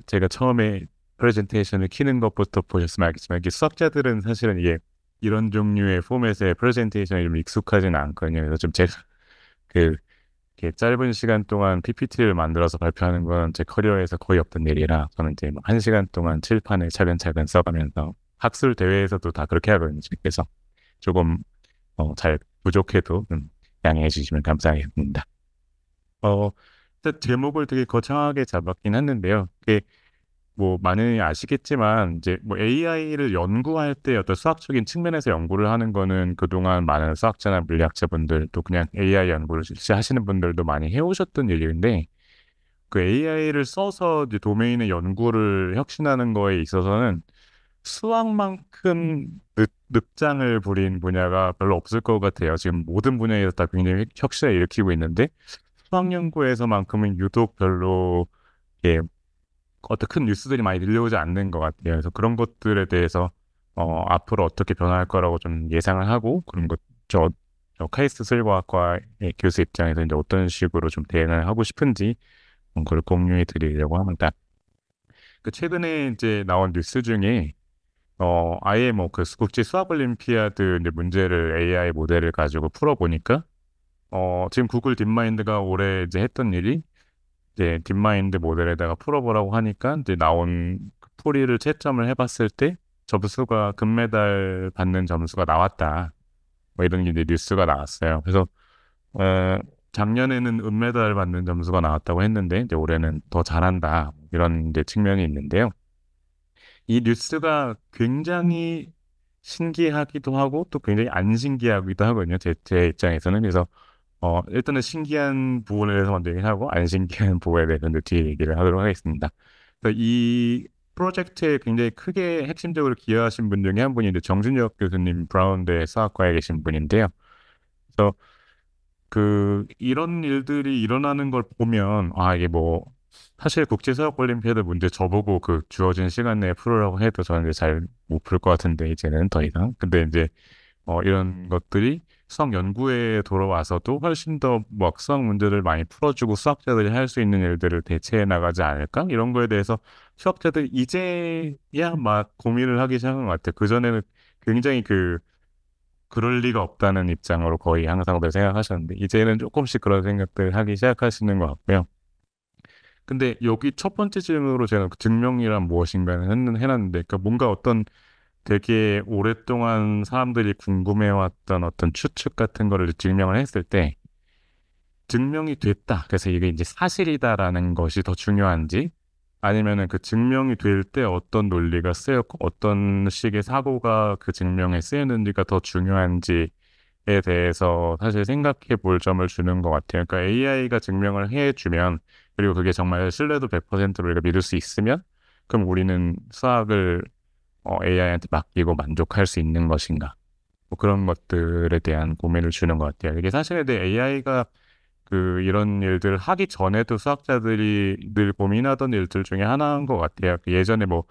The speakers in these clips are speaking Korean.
제가 처음에 프레젠테이션을 키는 것부터 보셨으면 알겠지만 이게 수학자들은 사실은 이게 이런 종류의 포맷의 프레젠테이션이 좀 익숙하지는 않거든요. 그래서 좀 제가 그 이렇게 짧은 시간 동안 PPT를 만들어서 발표하는 건 제 커리어에서 거의 없던 일이라 저는 이제 뭐 1시간 동안 칠판을 차근차근 써가면서 학술 대회에서도 다 그렇게 하거든요. 그래서 조금 잘 부족해도 양해해 주시면 감사하겠습니다. 어, 일단 제목을 되게 거창하게 잡았긴 했는데요. 그게 뭐 많이 아시겠지만 이제 뭐 AI를 연구할 때 어떤 수학적인 측면에서 연구를 하는 거는 그동안 많은 수학자나 물리학자분들 또 그냥 AI 연구를 실시하시는 분들도 많이 해오셨던 일인데 그 AI를 써서 이제 도메인의 연구를 혁신하는 거에 있어서는 수학만큼 늑장을 부린 분야가 별로 없을 것 같아요. 지금 모든 분야에서 다 굉장히 혁신을 일으키고 있는데 수학 연구에서만큼은 유독 별로 예, 어떤 큰 뉴스들이 많이 들려오지 않는 것 같아요. 그래서 그런 것들에 대해서 앞으로 어떻게 변화할 거라고 좀 예상을 하고 그런 것, 저 카이스트 슬과학과의 교수 입장에서 이제 어떤 식으로 좀 대응을 하고 싶은지 그걸 공유해 드리려고 합니다. 그 최근에 이제 나온 뉴스 중에 아예 뭐 그 국제 수학 올림피아드 이제 문제를 AI 모델을 가지고 풀어보니까 지금 구글 딥마인드가 올해 이제 했던 일이 이제 딥마인드 모델에다가 풀어보라고 하니까 이제 나온 그 풀이를 채점을 해봤을 때 점수가 금메달 받는 점수가 나왔다. 뭐 이런 게 이제 뉴스가 나왔어요. 그래서 어, 작년에는 은메달 받는 점수가 나왔다고 했는데 이제 올해는 더 잘한다. 이런 이제 측면이 있는데요. 이 뉴스가 굉장히 신기하기도 하고 또 굉장히 안 신기하기도 하거든요. 제 입장에서는. 그래서 일단은 신기한 부분에 대해서 먼저 얘기하고 안 신기한 부분에 대해서 이제 뒤에 얘기를 하도록 하겠습니다. 그래서 이 프로젝트에 굉장히 크게 핵심적으로 기여하신 분 중에 한 분이 이제 정준혁 교수님 브라운대 수학과에 계신 분인데요. 그래서 이런 일들이 일어나는 걸 보면 이게 뭐 사실 국제수학올림피아드 문제 저보고 그 주어진 시간 내에 풀으라고 해도 저는 이제 잘 못 풀 것 같은데 이제는 더 이상. 근데 이제 이런 것들이 수학 연구에 돌아와서도 훨씬 더 뭐 수학 문제를 많이 풀어주고 수학자들이 할 수 있는 일들을 대체해 나가지 않을까? 이런 거에 대해서 수학자들이 이제야 막 고민을 하기 시작한 것 같아요. 그전에는 굉장히 그럴 리가 없다는 입장으로 거의 항상들 생각하셨는데, 이제는 조금씩 그런 생각들을 하기 시작하시는 것 같고요. 근데 여기 첫 번째 질문으로 제가 그 증명이란 무엇인가를 해놨는데, 그러니까 뭔가 어떤 되게 오랫동안 사람들이 궁금해왔던 어떤 추측 같은 거를 증명을 했을 때 증명이 됐다. 그래서 이게 이제 사실이다라는 것이 더 중요한지 아니면은 그 증명이 될 때 어떤 논리가 쓰였고 어떤 식의 사고가 그 증명에 쓰였는지가 더 중요한지에 대해서 사실 생각해 볼 점을 주는 것 같아요. 그러니까 AI가 증명을 해주면 그리고 그게 정말 신뢰도 100%로 우리가 믿을 수 있으면 그럼 우리는 수학을 AI한테 맡기고 만족할 수 있는 것인가? 뭐 그런 것들에 대한 고민을 주는 것 같아요. 이게 사실 내 AI가 이런 일들을 하기 전에도 수학자들이 늘 고민하던 일들 중에 하나인 것 같아요. 예전에 뭐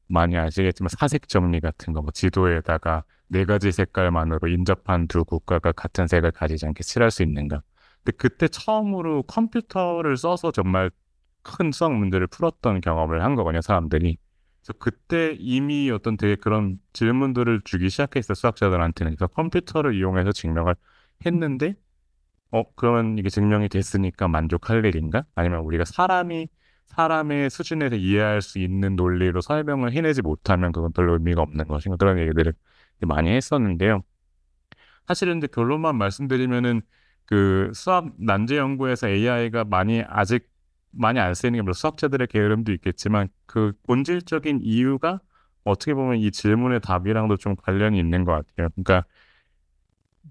많이 아시겠지만 사색 정리 같은 거, 뭐 지도에다가 네 가지 색깔만으로 인접한 두 국가가 같은 색을 가지지 않게 칠할 수 있는가. 근데 그때 처음으로 컴퓨터를 써서 정말 큰 수학 문제를 풀었던 경험을 한 거거든요, 사람들이. 그래서 그때 이미 어떤 되게 그런 질문들을 주기 시작했어, 수학자들한테는. 그래서 컴퓨터를 이용해서 증명을 했는데, 그러면 이게 증명이 됐으니까 만족할 일인가? 아니면 우리가 사람의 수준에서 이해할 수 있는 논리로 설명을 해내지 못하면 그건 별로 의미가 없는 것인가? 그런 얘기들을 많이 했었는데요. 사실은 이제 결론만 말씀드리면은 수학 난제 연구에서 AI가 아직 많이 안 쓰이는 게 물론 수학자들의 게으름도 있겠지만 그 본질적인 이유가 어떻게 보면 이 질문의 답이랑도 좀 관련이 있는 것 같아요. 그러니까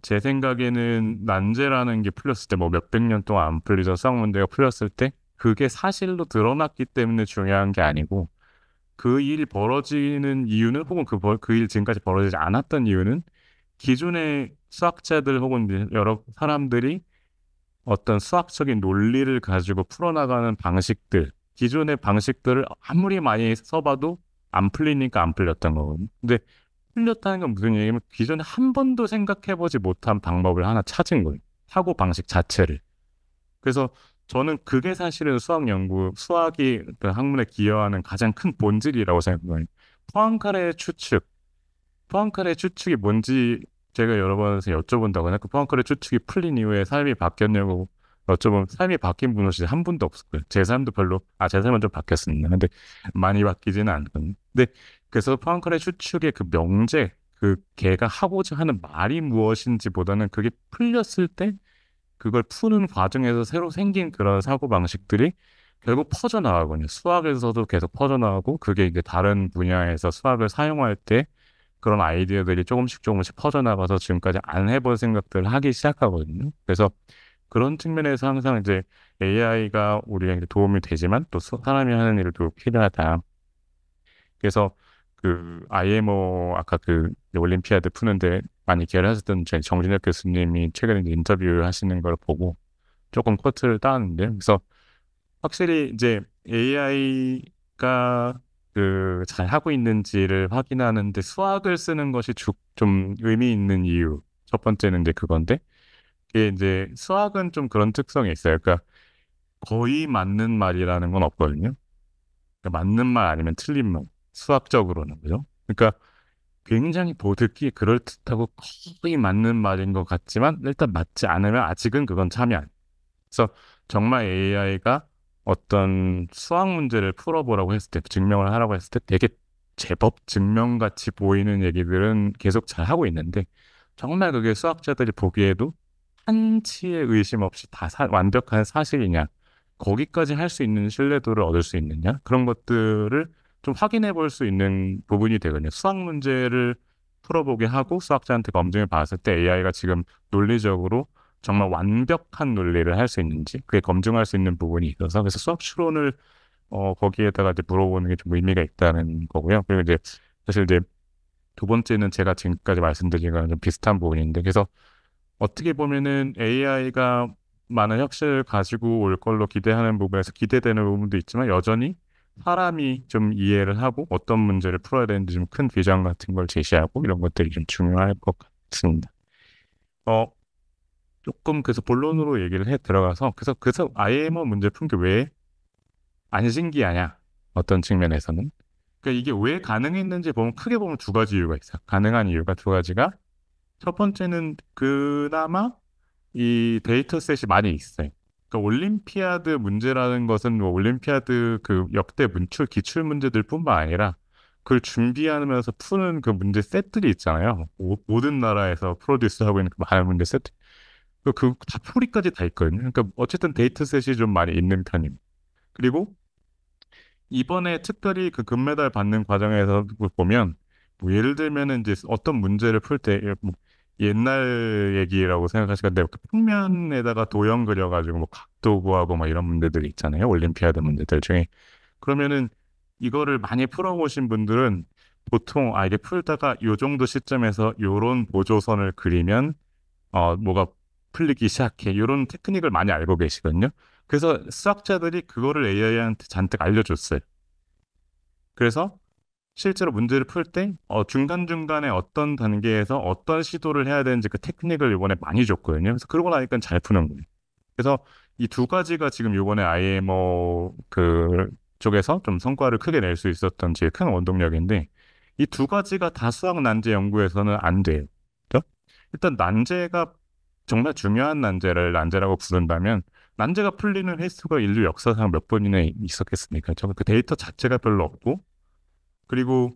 제 생각에는 난제라는 게 풀렸을 때 뭐 몇백 년 동안 안 풀리던 수학 문제가 풀렸을 때 그게 사실로 드러났기 때문에 중요한 게 아니고 그 일이 벌어지는 이유는 혹은 그 일 지금까지 벌어지지 않았던 이유는 기존의 수학자들 혹은 이제 여러 사람들이 어떤 수학적인 논리를 가지고 풀어나가는 방식들, 기존의 방식들을 아무리 많이 써봐도 안 풀리니까 안 풀렸던 거거든요. 근데 풀렸다는 건 무슨 얘기냐면 기존에 한 번도 생각해보지 못한 방법을 하나 찾은 거예요. 사고 방식 자체를. 그래서 저는 그게 사실은 수학이 어떤 학문에 기여하는 가장 큰 본질이라고 생각해요. 포앙카레의 추측, 포앙카레의 추측이 뭔지 제가 여러 번에서 여쭤본다고 해그 포앙카레 추측이 풀린 이후에 삶이 바뀌었냐고 여쭤보면 삶이 바뀐 분은 진짜 한 분도 없었고요. 제 삶도 별로, 제 삶은 좀 바뀌었습니다. 근데 많이 바뀌지는 않거든요. 근데 그래서 포앙카레 추측의 그 명제, 그 걔가 하고자 하는 말이 무엇인지보다는 그게 풀렸을 때 그걸 푸는 과정에서 새로 생긴 그런 사고방식들이 결국 퍼져나가거든요. 수학에서도 계속 퍼져나가고 그게 이제 다른 분야에서 수학을 사용할 때 그런 아이디어들이 조금씩 조금씩 퍼져나가서 지금까지 안 해본 생각들을 하기 시작하거든요. 그래서 그런 측면에서 항상 이제 AI가 우리에게 도움이 되지만 또 사람이 하는 일도 필요하다. 그래서 그 IMO 아까 그 올림피아드 푸는데 많이 기여하셨던 정진혁 교수님이 최근에 이제 인터뷰 하시는 걸 보고 조금 코트를 따왔는데 그래서 확실히 이제 AI가 그 잘 하고 있는지를 확인하는데 수학을 쓰는 것이 좀 의미 있는 이유. 첫 번째는 이제 그건데 이게 이제 수학은 좀 그런 특성이 있어요. 그러니까 거의 맞는 말이라는 건 없거든요. 그러니까 맞는 말 아니면 틀린 말. 수학적으로는 그죠? 그러니까 굉장히 듣기에 그럴듯하고 거의 맞는 말인 것 같지만 일단 맞지 않으면 아직은 그건 참이 아니에요. 그래서 정말 AI가 어떤 수학 문제를 풀어보라고 했을 때, 증명을 하라고 했을 때 되게 제법 증명같이 보이는 얘기들은 계속 잘 하고 있는데 정말 그게 수학자들이 보기에도 한치의 의심 없이 다 완벽한 사실이냐, 거기까지 할 수 있는 신뢰도를 얻을 수 있느냐, 그런 것들을 좀 확인해 볼 수 있는 부분이 되거든요. 수학 문제를 풀어보게 하고 수학자한테 검증을 받았을 때 AI가 지금 논리적으로 정말 완벽한 논리를 할 수 있는지 그게 검증할 수 있는 부분이 있어서 그래서 수학 추론을 거기에다가 이제 물어보는 게 좀 의미가 있다는 거고요. 그리고 이제 사실 이제 두 번째는 제가 지금까지 말씀드린 거랑 좀 비슷한 부분인데 그래서 어떻게 보면은 AI가 많은 혁신을 가지고 올 걸로 기대하는 부분에서 기대되는 부분도 있지만 여전히 사람이 좀 이해를 하고 어떤 문제를 풀어야 되는지 좀 큰 비전 같은 걸 제시하고 이런 것들이 좀 중요할 것 같습니다. 어, 조금 그래서 본론으로 얘기를 해 들어가서 그래서 IMO 문제 푼 게 왜 안 신기하냐 어떤 측면에서는 그러니까 이게 왜 가능했는지 보면 크게 보면 두 가지 이유가 있어요. 가능한 이유가 두 가지가 첫 번째는 그나마 이 데이터셋이 많이 있어요. 그러니까 올림피아드 문제라는 것은 뭐 올림피아드 그 역대 기출 문제들 뿐만 아니라 그걸 준비하면서 푸는 그 문제 셋들이 있잖아요. 모든 나라에서 프로듀스하고 있는 그 많은 문제 세트. 다 풀이까지 다 있거든요. 그러니까 어쨌든 데이터셋이 좀 많이 있는 편입니다. 그리고 이번에 특별히 그 금메달 받는 과정에서 보면 뭐 예를 들면은 이제 어떤 문제를 풀 때 뭐 옛날 얘기라고 생각하시면 돼요. 그 평면에다가 도형 그려가지고 뭐 각도 구하고 막 이런 문제들이 있잖아요. 올림피아드 문제들 중에. 그러면은 이거를 많이 풀어보신 분들은 보통 이게 풀다가 요 정도 시점에서 요런 보조선을 그리면 뭐가 풀리기 시작해. 이런 테크닉을 많이 알고 계시거든요. 그래서 수학자들이 그거를 AI한테 잔뜩 알려줬어요. 그래서 실제로 문제를 풀 때 중간중간에 어떤 단계에서 어떤 시도를 해야 되는지 그 테크닉을 이번에 많이 줬거든요. 그래서 그러고 나니까 잘 푸는 거예요. 그래서 이 두 가지가 지금 이번에 IMO 그 쪽에서 좀 성과를 크게 낼 수 있었던 제일 큰 원동력인데 이 두 가지가 다 수학 난제 연구에서는 안 돼요. 그죠? 일단 난제가 정말 중요한 난제라고 부른다면 난제가 풀리는 횟수가 인류 역사상 몇 번이나 있었겠습니까? 그 데이터 자체가 별로 없고 그리고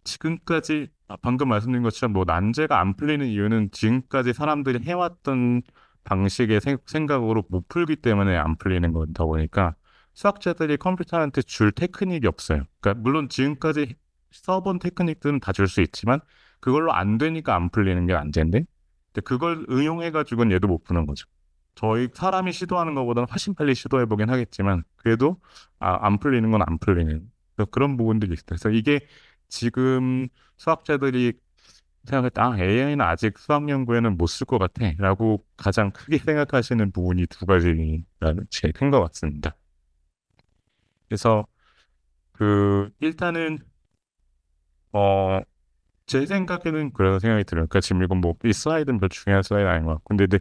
지금까지 방금 말씀드린 것처럼 뭐 난제가 안 풀리는 이유는 지금까지 사람들이 해왔던 방식의 생각으로 못 풀기 때문에 안 풀리는 거다 보니까 수학자들이 컴퓨터한테 줄 테크닉이 없어요. 그러니까 물론 지금까지 써본 테크닉들은 다 줄 수 있지만 그걸로 안 되니까 안 풀리는 게 난제인데 근데 그걸 응용해가지고는 얘도 못 푸는 거죠. 저희 사람이 시도하는 것보다는 훨씬 빨리 시도해보긴 하겠지만 그래도 안 풀리는 건 안 풀리는 그런 부분들이 있어요. 그래서 이게 지금 수학자들이 생각할 때 AI는 아직 수학 연구에는 못 쓸 것 같아 라고 가장 크게 생각하시는 부분이 두 가지라는 제일 큰 것 같습니다. 그래서 일단은 어 제 생각에는 그런 생각이 들어요. 그러니까 지금 이건 뭐 이 슬라이드는 별 중요한 슬라이드 아닌 것 같고 근데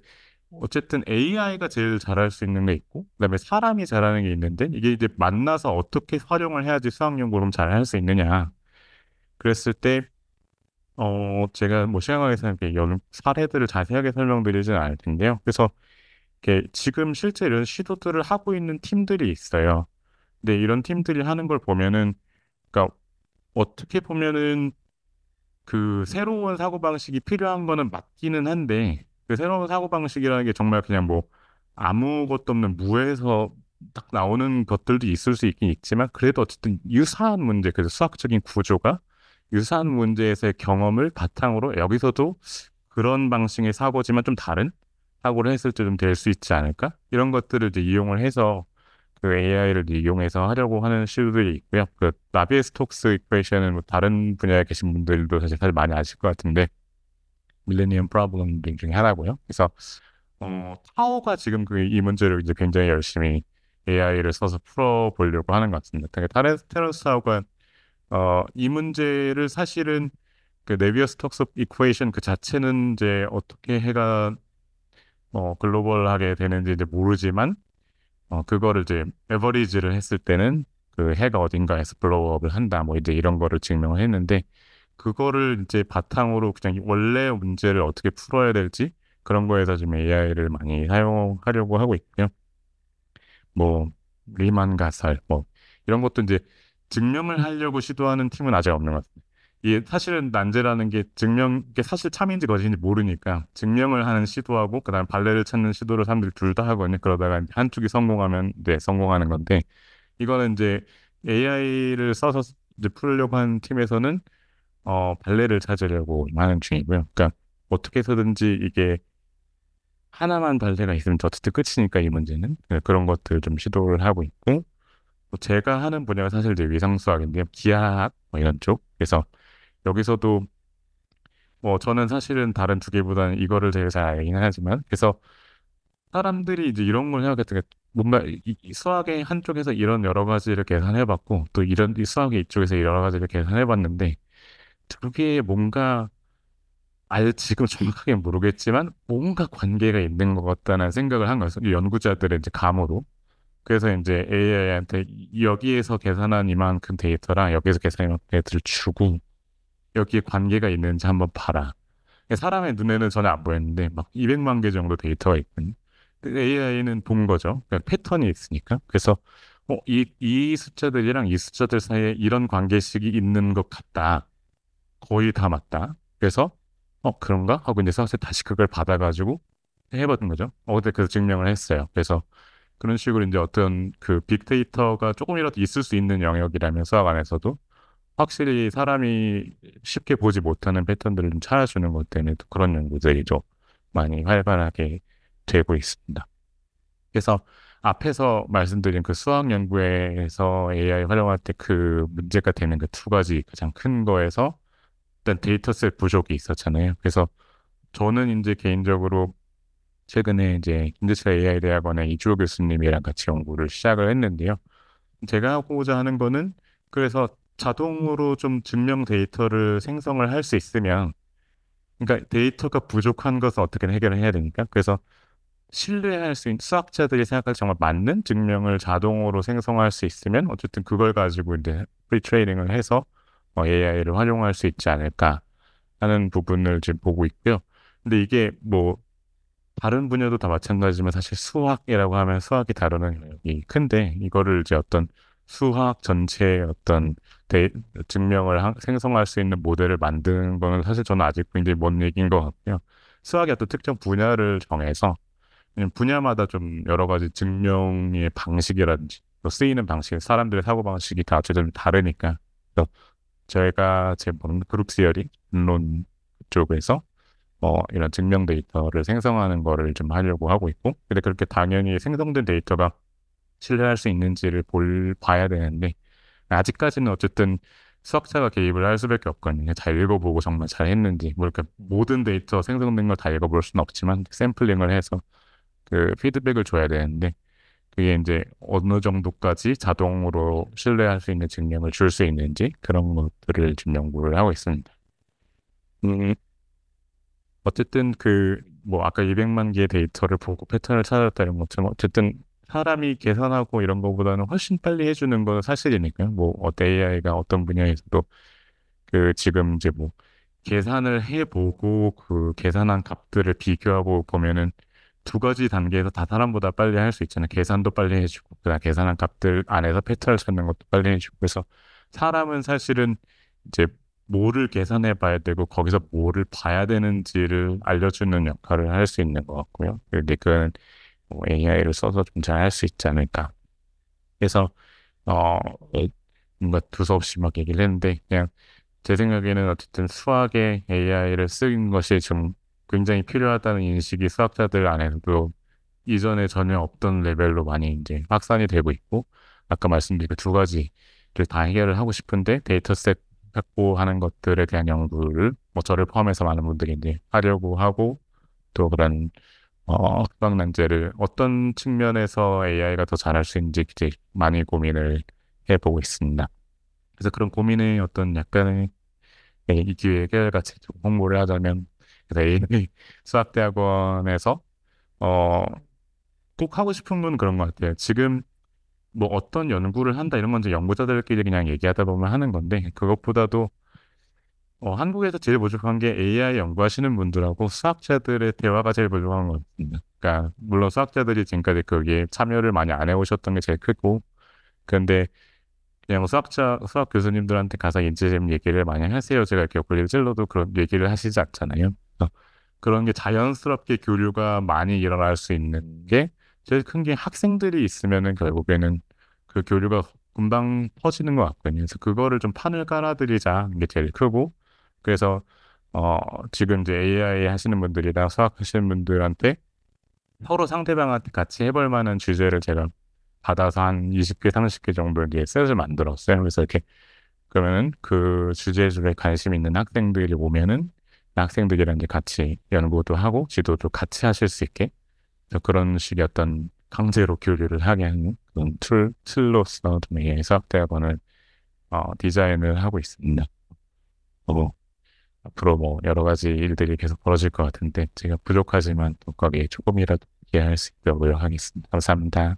어쨌든 AI가 제일 잘할 수 있는 게 있고, 그다음에 사람이 잘하는 게 있는데, 이게 이제 만나서 어떻게 활용을 해야지 수학 연구를 잘 할 수 있느냐. 그랬을 때, 제가 뭐 시간 관계상 이렇게 여러 사례들을 자세하게 설명드리지는 않을 텐데요. 그래서 이렇게 지금 실제 이런 시도들을 하고 있는 팀들이 있어요. 근데 이런 팀들이 하는 걸 보면은, 그러니까 어떻게 보면은 그 새로운 사고방식이 필요한 거는 맞기는 한데, 그 새로운 사고방식이라는 게 정말 그냥 뭐 아무것도 없는 무에서 딱 나오는 것들도 있을 수 있긴 있지만, 그래도 어쨌든 유사한 문제, 그래서 수학적인 구조가 유사한 문제에서의 경험을 바탕으로 여기서도 그런 방식의 사고지만 좀 다른 사고를 했을 때 좀 될 수 있지 않을까? 이런 것들을 이제 이용을 해서 그 AI를 이용해서 하려고 하는 시도들이 있고요. 그 나비의 스톡스 이퀘이션은 뭐 다른 분야에 계신 분들도 사실 많이 아실 것 같은데 밀레니엄 프로블럼 중에 하나고요. 그래서 타오가 지금 그 이 문제를 이제 굉장히 열심히 AI를 써서 풀어보려고 하는 것 같습니다. 테러스 타오가 이 문제를 사실은 그 네비어 스톡스 이퀘이션 그 자체는 이제 어떻게 해가 글로벌하게 되는지 이제 모르지만 그거를 이제 에버리지를 했을 때는 그 해가 어딘가에서 블로우업을 한다. 뭐 이제 이런 거를 증명을 했는데 그거를 이제 바탕으로 그냥 원래 문제를 어떻게 풀어야 될지 그런 거에서 지금 AI를 많이 사용하려고 하고 있고요. 뭐 리만 가설 뭐 이런 것도 이제 증명을 하려고 시도하는 팀은 아직 없는 것 같아요. 이게 사실은 난제라는 게 이게 사실 참인지 거짓인지 모르니까 증명을 하는 시도하고 그다음 발레를 찾는 시도를 사람들이 둘 다 하거든요. 그러다가 이제 한쪽이 성공하면 네 성공하는 건데 이거는 이제 AI를 써서 이제 풀려고 하는 팀에서는 발레를 찾으려고 하는 중이고요. 그러니까 어떻게 해서든지 이게 하나만 발레가 있으면 어쨌든 끝이니까 이 문제는 그런 것들 좀 시도를 하고 있고 또 제가 하는 분야가 사실 이제 위상수학인데요. 기하학 뭐 이런 쪽. 그래서 여기서도 뭐 저는 사실은 다른 두 개보다는 이거를 되게 잘 알긴 하지만 그래서 사람들이 이제 이런 걸 생각했던 게 뭔가 이 수학의 한쪽에서 이런 여러 가지를 계산해봤고 또 이런 이 수학의 이쪽에서 여러 가지를 계산해봤는데 그게 뭔가 지금 정확하게 모르겠지만 뭔가 관계가 있는 것 같다는 생각을 한 거예요. 이 연구자들의 이제 감으로. 그래서 이제 AI한테 여기에서 계산한 이만큼 데이터랑 여기에서 계산한 이만큼 데이터를 주고 여기에 관계가 있는지 한번 봐라. 사람의 눈에는 전혀 안 보였는데 막 200만 개 정도 데이터가 있거든요. AI는 본 거죠. 그러니까 패턴이 있으니까. 그래서 이 숫자들이랑 이 숫자들 사이에 이런 관계식이 있는 것 같다. 거의 다 맞다. 그래서 그런가? 하고 이제 수학생 다시 그걸 받아가지고 해봤던 거죠. 근데 그래서 증명을 했어요. 그래서 그런 식으로 이제 어떤 그 빅데이터가 조금이라도 있을 수 있는 영역이라면 수학 안에서도 확실히 사람이 쉽게 보지 못하는 패턴들을 좀 찾아주는 것 때문에 또 그런 연구들이 좀 많이 활발하게 되고 있습니다. 그래서 앞에서 말씀드린 그 수학 연구에서 AI 활용할 때 그 문제가 되는 그 두 가지 가장 큰 거에서 일단 데이터셋 부족이 있었잖아요. 그래서 저는 이제 개인적으로 최근에 이제 김대철 AI 대학원의 이주호 교수님이랑 같이 연구를 시작을 했는데요. 제가 하고자 하는 거는 그래서 자동으로 좀 증명 데이터를 생성을 할 수 있으면 그러니까 데이터가 부족한 것을 어떻게 해결을 해야 되니까 그래서 신뢰할 수 있는 수학자들이 생각할 정말 맞는 증명을 자동으로 생성할 수 있으면 어쨌든 그걸 가지고 이제 프리트레이닝을 해서 AI를 활용할 수 있지 않을까 하는 부분을 지금 보고 있고요. 근데 이게 뭐 다른 분야도 다 마찬가지지만 사실 수학이라고 하면 수학이 다루는 영역이 큰데 이거를 이제 어떤 수학 전체의 어떤 증명을 생성할 수 있는 모델을 만드는 거는 사실 저는 아직 굉장히 먼 얘기인 것 같고요. 수학의 어떤 특정 분야를 정해서 분야마다 좀 여러 가지 증명의 방식이라든지 또 쓰이는 방식, 사람들의 사고 방식이 다 어쨌든 다르니까 그래서 제가 제 그룹 시어링 론 쪽에서 이런 증명 데이터를 생성하는 거를 좀 하려고 하고 있고, 근데 그렇게 당연히 생성된 데이터가 신뢰할 수 있는지를 봐야 되는데, 아직까지는 어쨌든 수학자가 개입을 할 수밖에 없거든요. 잘 읽어보고 정말 잘 했는지, 뭐 이렇게 모든 데이터 생성된 걸 다 읽어볼 수는 없지만, 샘플링을 해서 그 피드백을 줘야 되는데, 그게 이제 어느 정도까지 자동으로 신뢰할 수 있는 증명을 줄 수 있는지, 그런 것들을 지금 연구를 하고 있습니다. 어쨌든 뭐 아까 200만 개의 데이터를 보고 패턴을 찾았다 이런 것처럼 어쨌든 사람이 계산하고 이런 거보다는 훨씬 빨리 해주는 건 사실이니까요. 뭐 어떤 AI가 어떤 분야에서도 그 지금 이제 뭐 계산을 해보고 그 계산한 값들을 비교하고 보면은 두 가지 단계에서 다 사람보다 빨리 할 수 있잖아요. 계산도 빨리 해주고, 그다음 계산한 값들 안에서 패턴을 찾는 것도 빨리 해주고. 그래서 사람은 사실은 이제 뭐를 계산해 봐야 되고 거기서 뭐를 봐야 되는지를 알려주는 역할을 할 수 있는 것 같고요. 근데 그건 뭐 AI를 써서 좀 잘 할 수 있지 않을까. 그래서 어 뭔가 두서없이 막 얘기를 했는데 그냥 제 생각에는 어쨌든 수학에 AI를 쓰는 것이 좀 굉장히 필요하다는 인식이 수학자들 안에서도 이전에 전혀 없던 레벨로 많이 이제 확산이 되고 있고, 아까 말씀드린 그 두 가지를 다 해결을 하고 싶은데 데이터셋 확보하는 것들에 대한 연구를 뭐 저를 포함해서 많은 분들이 이제 하려고 하고, 또 그런 수학 난제를 어떤 측면에서 AI가 더 잘할 수 있는지 이제 많이 고민을 해보고 있습니다. 그래서 그런 고민의 어떤 약간의 이 기회에 해결같이 좀 홍보를 하자면, 그래서 AI 수학대학원에서 어, 꼭 하고 싶은 건 그런 것 같아요. 지금 뭐 어떤 연구를 한다 이런 건 이제 연구자들끼리 그냥 얘기하다 보면 하는 건데, 그것보다도 한국에서 제일 부족한 게 AI 연구하시는 분들하고 수학자들의 대화가 제일 부족한 것 같습니다. 그러니까 물론 수학자들이 지금까지 거기에 참여를 많이 안 해오셨던 게 제일 크고, 그런데 그냥 수학 교수님들한테 가서 인재점 얘기를 많이 하세요. 제가 이렇게 권리를 찔러도 그런 얘기를 하시지 않잖아요. 그런 게 자연스럽게 교류가 많이 일어날 수 있는 게 제일 큰 게, 학생들이 있으면은 결국에는 그 교류가 금방 퍼지는 것 같거든요. 그래서 그거를 좀 판을 깔아드리자는 게 제일 크고, 그래서 어 지금 이제 AI 하시는 분들이랑 수학 하시는 분들한테 서로 상대방한테 같이 해볼 만한 주제를 제가 받아서 한 20개, 30개 정도 이제 셋을 만들었어요. 그래서 이렇게 그러면은 그 주제에 관심 있는 학생들이 오면은 그 학생들이랑 이제 같이 연구도 하고 지도도 같이 하실 수 있게, 그래서 그런 식의 어떤 강제로 교류를 하게 하는 그런 틀로서 좀 AI 수학대학원을 디자인을 하고 있습니다. 뭐 앞으로 뭐 여러 가지 일들이 계속 벌어질 것 같은데 제가 부족하지만 또 거기에 조금이라도 이해할 수 있도록 노력하겠습니다. 감사합니다.